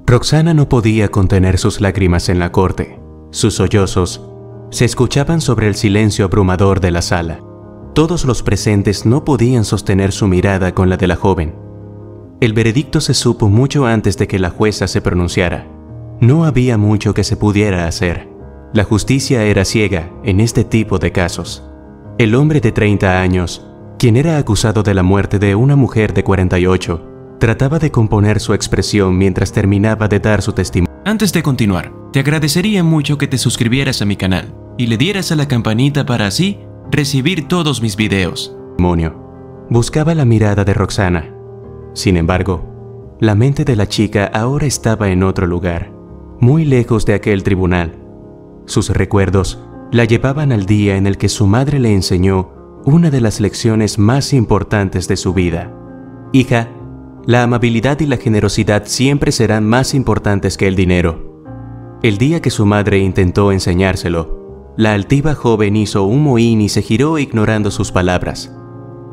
Roxana no podía contener sus lágrimas en la corte. Sus sollozos se escuchaban sobre el silencio abrumador de la sala. Todos los presentes no podían sostener su mirada con la de la joven. El veredicto se supo mucho antes de que la jueza se pronunciara. No había mucho que se pudiera hacer. La justicia era ciega en este tipo de casos. El hombre de 30 años, quien era acusado de la muerte de una mujer de 48, trataba de componer su expresión mientras terminaba de dar su testimonio. Antes de continuar, te agradecería mucho que te suscribieras a mi canal y le dieras a la campanita para así recibir todos mis videos. Buscaba la mirada de Roxana. Sin embargo, la mente de la chica ahora estaba en otro lugar, muy lejos de aquel tribunal. Sus recuerdos la llevaban al día en el que su madre le enseñó una de las lecciones más importantes de su vida. Hija, la amabilidad y la generosidad siempre serán más importantes que el dinero. El día que su madre intentó enseñárselo, la altiva joven hizo un mohín y se giró ignorando sus palabras.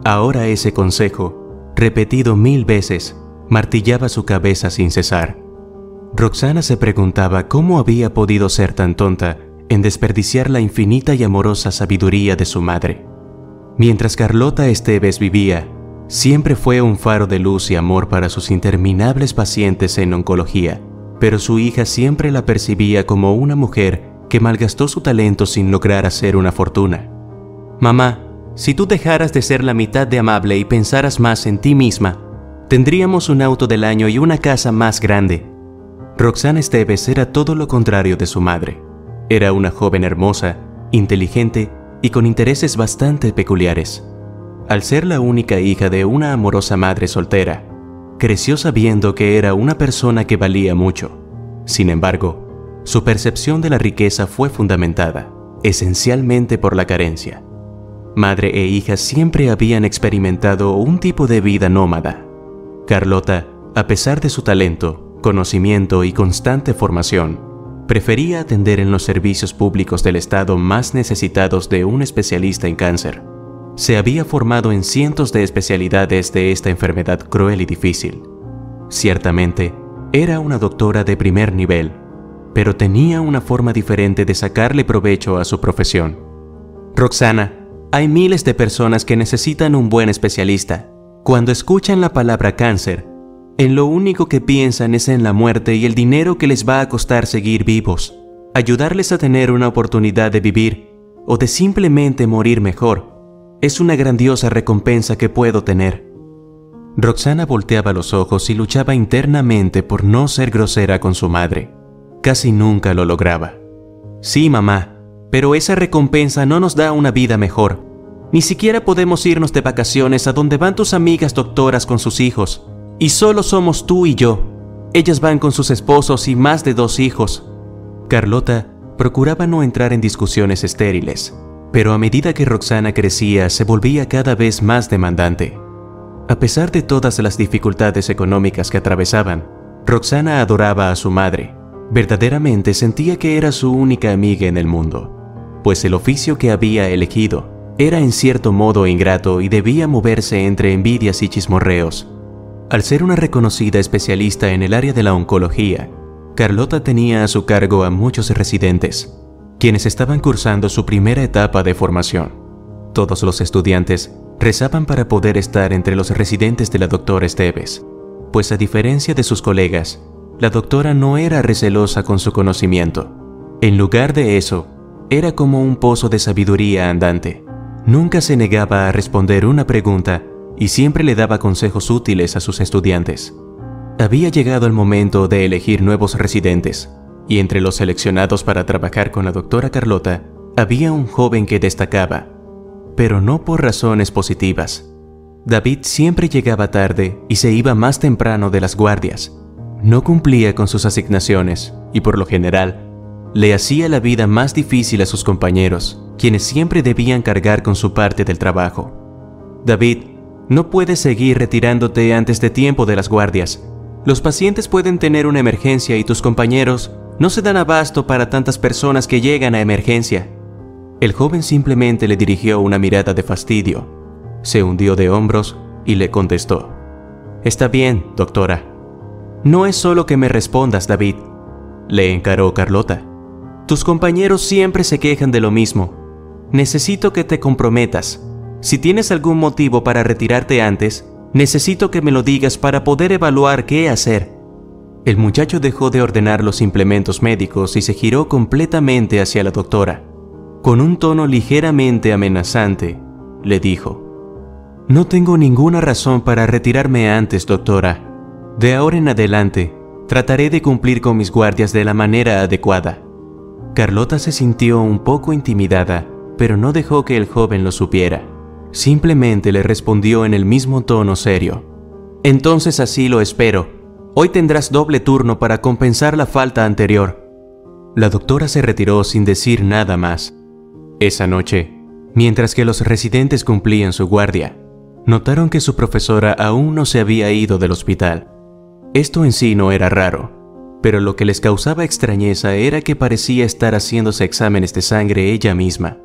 Ahora ese consejo, repetido 1000 veces, martillaba su cabeza sin cesar. Roxana se preguntaba cómo había podido ser tan tonta en desperdiciar la infinita y amorosa sabiduría de su madre. Mientras Carlota Esteves vivía, siempre fue un faro de luz y amor para sus interminables pacientes en oncología, pero su hija siempre la percibía como una mujer que malgastó su talento sin lograr hacer una fortuna. Mamá, si tú dejaras de ser la mitad de amable y pensaras más en ti misma, tendríamos un auto del año y una casa más grande. Roxana Esteves era todo lo contrario de su madre. Era una joven hermosa, inteligente y con intereses bastante peculiares. Al ser la única hija de una amorosa madre soltera, creció sabiendo que era una persona que valía mucho. Sin embargo, su percepción de la riqueza fue fundamentada, esencialmente por la carencia. Madre e hija siempre habían experimentado un tipo de vida nómada. Carlota, a pesar de su talento, conocimiento y constante formación, prefería atender en los servicios públicos del Estado más necesitados de un especialista en cáncer. Se había formado en cientos de especialidades de esta enfermedad cruel y difícil. Ciertamente, era una doctora de primer nivel, pero tenía una forma diferente de sacarle provecho a su profesión. Roxana, hay miles de personas que necesitan un buen especialista. Cuando escuchan la palabra cáncer, en lo único que piensan es en la muerte y el dinero que les va a costar seguir vivos. Ayudarles a tener una oportunidad de vivir o de simplemente morir mejor es una grandiosa recompensa que puedo tener. Roxana volteaba los ojos y luchaba internamente por no ser grosera con su madre. Casi nunca lo lograba. Sí, mamá, pero esa recompensa no nos da una vida mejor. Ni siquiera podemos irnos de vacaciones a donde van tus amigas doctoras con sus hijos. Y solo somos tú y yo. Ellas van con sus esposos y más de 2 hijos. Carlota procuraba no entrar en discusiones estériles, pero a medida que Roxana crecía se volvía cada vez más demandante. A pesar de todas las dificultades económicas que atravesaban, Roxana adoraba a su madre. Verdaderamente sentía que era su única amiga en el mundo, pues el oficio que había elegido era en cierto modo ingrato y debía moverse entre envidias y chismorreos. Al ser una reconocida especialista en el área de la oncología, Carlota tenía a su cargo a muchos residentes, quienes estaban cursando su primera etapa de formación. Todos los estudiantes rezaban para poder estar entre los residentes de la doctora Esteves, pues a diferencia de sus colegas, la doctora no era recelosa con su conocimiento. En lugar de eso, era como un pozo de sabiduría andante. Nunca se negaba a responder una pregunta y siempre le daba consejos útiles a sus estudiantes. Había llegado el momento de elegir nuevos residentes, y entre los seleccionados para trabajar con la doctora Carlota, había un joven que destacaba, pero no por razones positivas. David siempre llegaba tarde y se iba más temprano de las guardias. No cumplía con sus asignaciones y por lo general, le hacía la vida más difícil a sus compañeros, quienes siempre debían cargar con su parte del trabajo. David, no puedes seguir retirándote antes de tiempo de las guardias. Los pacientes pueden tener una emergencia y tus compañeros no se dan abasto para tantas personas que llegan a emergencia. El joven simplemente le dirigió una mirada de fastidio. Se hundió de hombros y le contestó: Está bien, doctora. No es solo que me respondas, David, le encaró Carlota. Tus compañeros siempre se quejan de lo mismo. Necesito que te comprometas. Si tienes algún motivo para retirarte antes, necesito que me lo digas para poder evaluar qué hacer. El muchacho dejó de ordenar los implementos médicos y se giró completamente hacia la doctora. Con un tono ligeramente amenazante, le dijo: No tengo ninguna razón para retirarme antes, doctora. De ahora en adelante, trataré de cumplir con mis guardias de la manera adecuada. Carlota se sintió un poco intimidada, pero no dejó que el joven lo supiera. Simplemente le respondió en el mismo tono serio: Entonces así lo espero. Hoy tendrás doble turno para compensar la falta anterior. La doctora se retiró sin decir nada más. Esa noche, mientras que los residentes cumplían su guardia, notaron que su profesora aún no se había ido del hospital. Esto en sí no era raro, pero lo que les causaba extrañeza era que parecía estar haciéndose exámenes de sangre ella misma.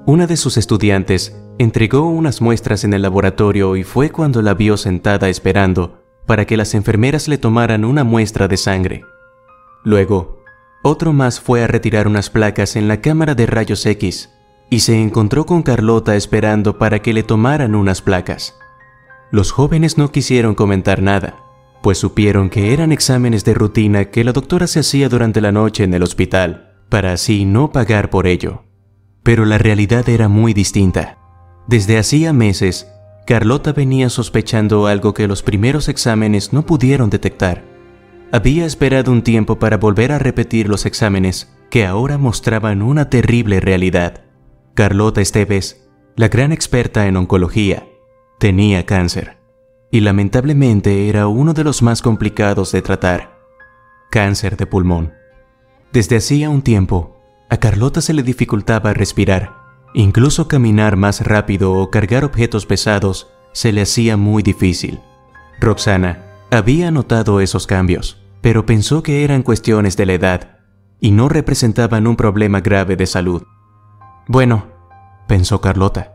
Una de sus estudiantes entregó unas muestras en el laboratorio y fue cuando la vio sentada esperando para que las enfermeras le tomaran una muestra de sangre. Luego, otro más fue a retirar unas placas en la cámara de rayos X y se encontró con Carlota esperando para que le tomaran unas placas. Los jóvenes no quisieron comentar nada, pues supieron que eran exámenes de rutina que la doctora se hacía durante la noche en el hospital, para así no pagar por ello. Pero la realidad era muy distinta. Desde hacía meses, Carlota venía sospechando algo que los primeros exámenes no pudieron detectar. Había esperado un tiempo para volver a repetir los exámenes, que ahora mostraban una terrible realidad. Carlota Esteves, la gran experta en oncología, tenía cáncer, y lamentablemente era uno de los más complicados de tratar: cáncer de pulmón. Desde hacía un tiempo, a Carlota se le dificultaba respirar. Incluso caminar más rápido o cargar objetos pesados se le hacía muy difícil. Roxana había notado esos cambios, pero pensó que eran cuestiones de la edad y no representaban un problema grave de salud. Bueno, pensó Carlota,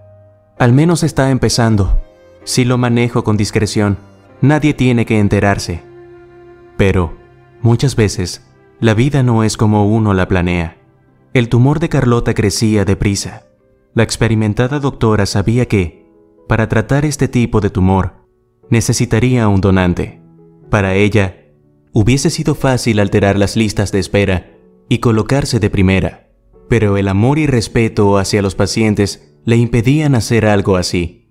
al menos está empezando. Si lo manejo con discreción, nadie tiene que enterarse. Pero, muchas veces, la vida no es como uno la planea. El tumor de Carlota crecía deprisa. La experimentada doctora sabía que, para tratar este tipo de tumor, necesitaría un donante. Para ella, hubiese sido fácil alterar las listas de espera y colocarse de primera, pero el amor y respeto hacia los pacientes le impedían hacer algo así.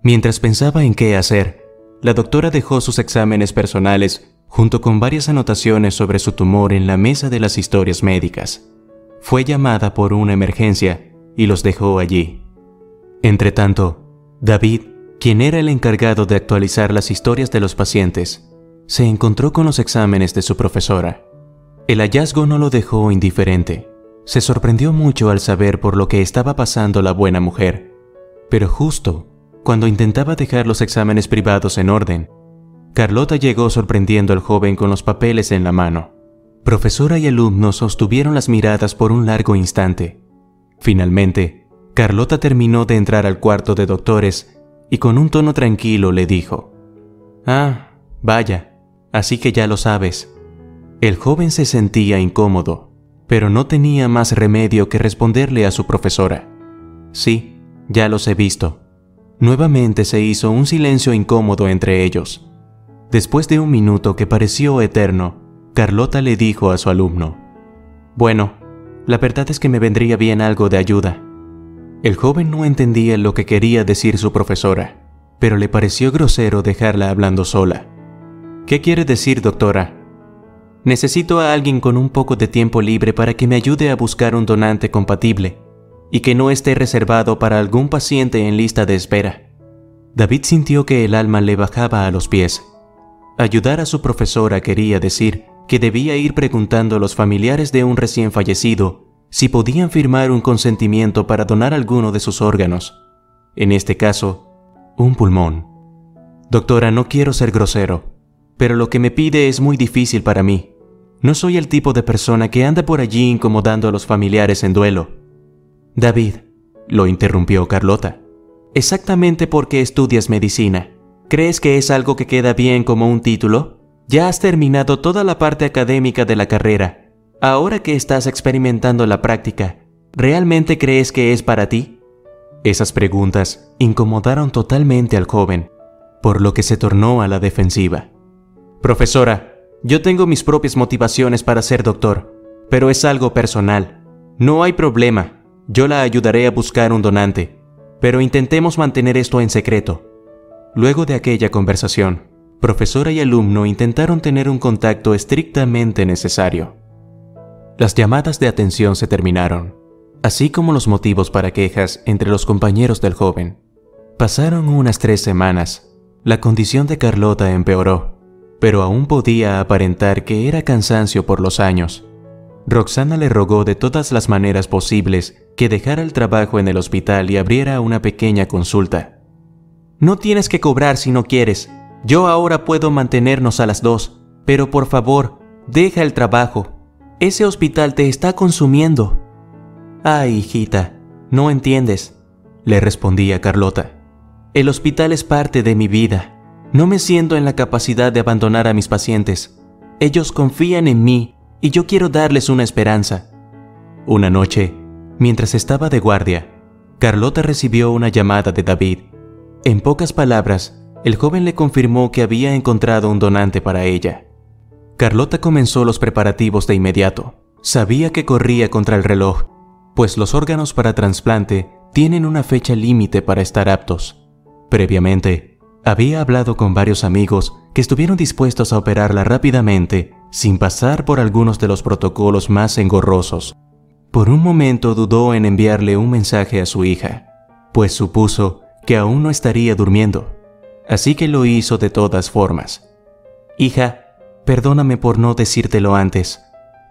Mientras pensaba en qué hacer, la doctora dejó sus exámenes personales junto con varias anotaciones sobre su tumor en la mesa de las historias médicas. Fue llamada por una emergencia y los dejó allí. Entretanto, David, quien era el encargado de actualizar las historias de los pacientes, se encontró con los exámenes de su profesora. El hallazgo no lo dejó indiferente. Se sorprendió mucho al saber por lo que estaba pasando la buena mujer. Pero justo cuando intentaba dejar los exámenes privados en orden, Carlota llegó sorprendiendo al joven con los papeles en la mano. Profesora y alumnos sostuvieron las miradas por un largo instante. Finalmente, Carlota terminó de entrar al cuarto de doctores y con un tono tranquilo le dijo: «Ah, vaya, así que ya lo sabes». El joven se sentía incómodo, pero no tenía más remedio que responderle a su profesora: «Sí, ya los he visto». Nuevamente se hizo un silencio incómodo entre ellos. Después de un minuto que pareció eterno, Carlota le dijo a su alumno: «Bueno, la verdad es que me vendría bien algo de ayuda». El joven no entendía lo que quería decir su profesora, pero le pareció grosero dejarla hablando sola. «¿Qué quiere decir, doctora?» «Necesito a alguien con un poco de tiempo libre para que me ayude a buscar un donante compatible y que no esté reservado para algún paciente en lista de espera». David sintió que el alma le bajaba a los pies. Ayudar a su profesora quería decir que debía ir preguntando a los familiares de un recién fallecido si podían firmar un consentimiento para donar alguno de sus órganos. En este caso, un pulmón. «Doctora, no quiero ser grosero, pero lo que me pide es muy difícil para mí. No soy el tipo de persona que anda por allí incomodando a los familiares en duelo». «David», lo interrumpió Carlota, «exactamente por qué estudias medicina. ¿Crees que es algo que queda bien como un título? Ya has terminado toda la parte académica de la carrera. Ahora que estás experimentando la práctica, ¿realmente crees que es para ti? Esas preguntas incomodaron totalmente al joven, por lo que se tornó a la defensiva. Profesora, yo tengo mis propias motivaciones para ser doctor, pero es algo personal. No hay problema, yo la ayudaré a buscar un donante, pero intentemos mantener esto en secreto. Luego de aquella conversación, profesora y alumno intentaron tener un contacto estrictamente necesario. Las llamadas de atención se terminaron, así como los motivos para quejas entre los compañeros del joven. Pasaron unas 3 semanas. La condición de Carlota empeoró, pero aún podía aparentar que era cansancio por los años. Roxana le rogó de todas las maneras posibles que dejara el trabajo en el hospital y abriera una pequeña consulta. No tienes que cobrar si no quieres. Yo ahora puedo mantenernos a las 2, pero por favor, deja el trabajo. Ese hospital te está consumiendo. Ay, hijita, no entiendes, le respondía Carlota. El hospital es parte de mi vida. No me siento en la capacidad de abandonar a mis pacientes. Ellos confían en mí y yo quiero darles una esperanza. Una noche, mientras estaba de guardia, Carlota recibió una llamada de David. En pocas palabras, el joven le confirmó que había encontrado un donante para ella. Carlota comenzó los preparativos de inmediato. Sabía que corría contra el reloj, pues los órganos para trasplante tienen una fecha límite para estar aptos. Previamente, había hablado con varios amigos que estuvieron dispuestos a operarla rápidamente, sin pasar por algunos de los protocolos más engorrosos. Por un momento dudó en enviarle un mensaje a su hija, pues supuso que aún no estaría durmiendo, así que lo hizo de todas formas. Hija, perdóname por no decírtelo antes,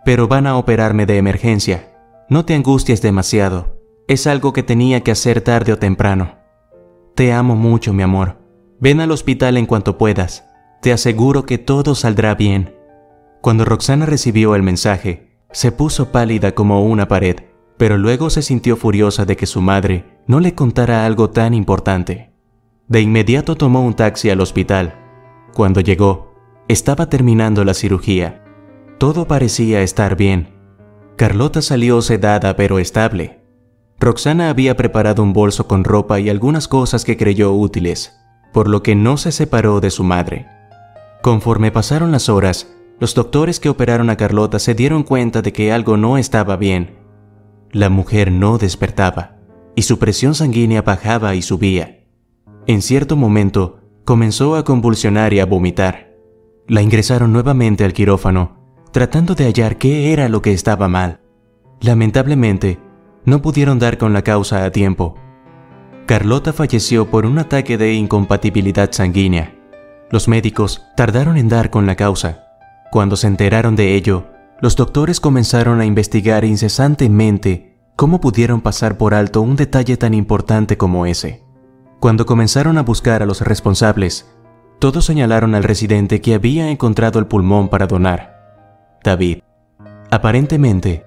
pero van a operarme de emergencia. No te angusties demasiado, es algo que tenía que hacer tarde o temprano. Te amo mucho, mi amor. Ven al hospital en cuanto puedas. Te aseguro que todo saldrá bien. Cuando Roxana recibió el mensaje, se puso pálida como una pared, pero luego se sintió furiosa de que su madre no le contara algo tan importante. De inmediato tomó un taxi al hospital. Cuando llegó, estaba terminando la cirugía. Todo parecía estar bien. Carlota salió sedada pero estable. Roxana había preparado un bolso con ropa y algunas cosas que creyó útiles, por lo que no se separó de su madre. Conforme pasaron las horas, los doctores que operaron a Carlota se dieron cuenta de que algo no estaba bien. La mujer no despertaba, y su presión sanguínea bajaba y subía. En cierto momento, comenzó a convulsionar y a vomitar. La ingresaron nuevamente al quirófano, tratando de hallar qué era lo que estaba mal. Lamentablemente, no pudieron dar con la causa a tiempo. Carlota falleció por un ataque de incompatibilidad sanguínea. Los médicos tardaron en dar con la causa. Cuando se enteraron de ello, los doctores comenzaron a investigar incesantemente cómo pudieron pasar por alto un detalle tan importante como ese. Cuando comenzaron a buscar a los responsables, todos señalaron al residente que había encontrado el pulmón para donar: David. Aparentemente,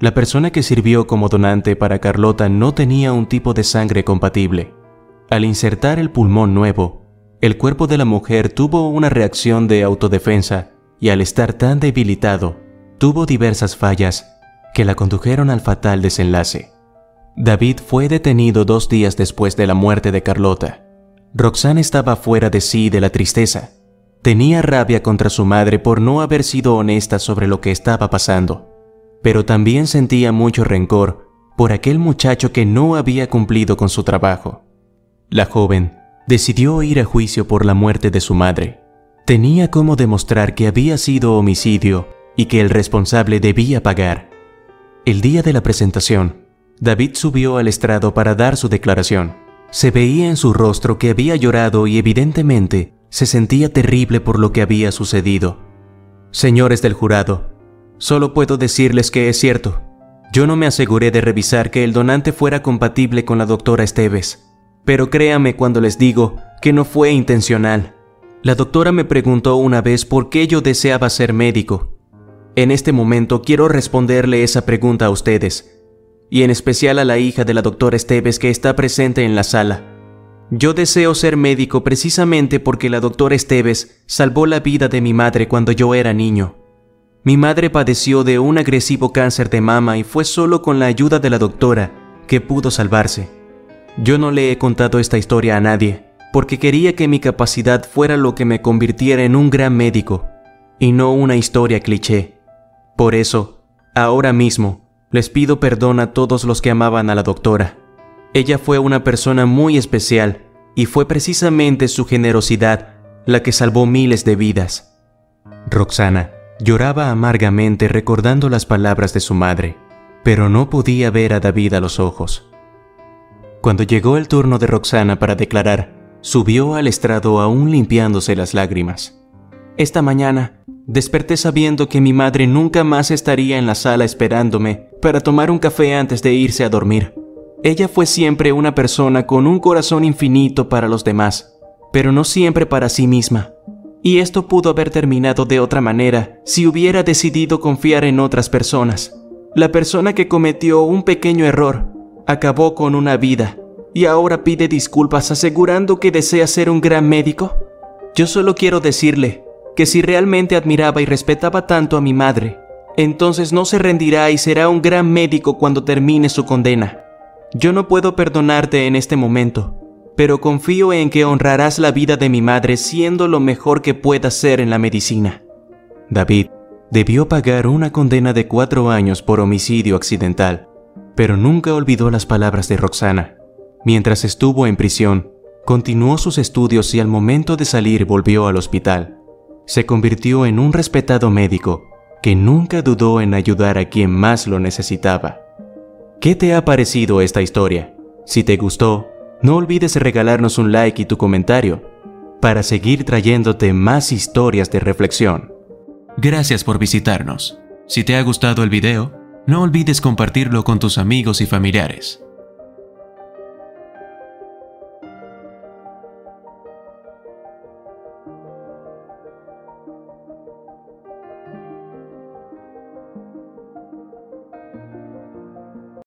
la persona que sirvió como donante para Carlota no tenía un tipo de sangre compatible. Al insertar el pulmón nuevo, el cuerpo de la mujer tuvo una reacción de autodefensa y al estar tan debilitado, tuvo diversas fallas que la condujeron al fatal desenlace. David fue detenido 2 días después de la muerte de Carlota. Roxana estaba fuera de sí de la tristeza. Tenía rabia contra su madre por no haber sido honesta sobre lo que estaba pasando, pero también sentía mucho rencor por aquel muchacho que no había cumplido con su trabajo. La joven decidió ir a juicio por la muerte de su madre. Tenía cómo demostrar que había sido homicidio y que el responsable debía pagar. El día de la presentación, David subió al estrado para dar su declaración. Se veía en su rostro que había llorado y evidentemente se sentía terrible por lo que había sucedido. Señores del jurado, solo puedo decirles que es cierto. Yo no me aseguré de revisar que el donante fuera compatible con la doctora Esteves, pero créanme cuando les digo que no fue intencional. La doctora me preguntó una vez por qué yo deseaba ser médico. En este momento quiero responderle esa pregunta a ustedes, y en especial a la hija de la doctora Esteves que está presente en la sala. Yo deseo ser médico precisamente porque la doctora Esteves salvó la vida de mi madre cuando yo era niño. Mi madre padeció de un agresivo cáncer de mama y fue solo con la ayuda de la doctora que pudo salvarse. Yo no le he contado esta historia a nadie, porque quería que mi capacidad fuera lo que me convirtiera en un gran médico, y no una historia cliché. Por eso, ahora mismo, les pido perdón a todos los que amaban a la doctora. Ella fue una persona muy especial, y fue precisamente su generosidad la que salvó miles de vidas. Roxana lloraba amargamente recordando las palabras de su madre, pero no podía ver a David a los ojos. Cuando llegó el turno de Roxana para declarar, subió al estrado aún limpiándose las lágrimas. Esta mañana, desperté sabiendo que mi madre nunca más estaría en la sala esperándome para tomar un café antes de irse a dormir. Ella fue siempre una persona con un corazón infinito para los demás, pero no siempre para sí misma. Y esto pudo haber terminado de otra manera si hubiera decidido confiar en otras personas. La persona que cometió un pequeño error acabó con una vida y ahora pide disculpas asegurando que desea ser un gran médico. Yo solo quiero decirle que si realmente admiraba y respetaba tanto a mi madre, entonces no se rendirá y será un gran médico cuando termine su condena. Yo no puedo perdonarte en este momento, pero confío en que honrarás la vida de mi madre siendo lo mejor que puedas ser en la medicina. David debió pagar una condena de 4 años por homicidio accidental, pero nunca olvidó las palabras de Roxana. Mientras estuvo en prisión, continuó sus estudios y al momento de salir volvió al hospital. Se convirtió en un respetado médico que nunca dudó en ayudar a quien más lo necesitaba. ¿Qué te ha parecido esta historia? Si te gustó, no olvides regalarnos un like y tu comentario para seguir trayéndote más historias de reflexión. Gracias por visitarnos. Si te ha gustado el video, no olvides compartirlo con tus amigos y familiares.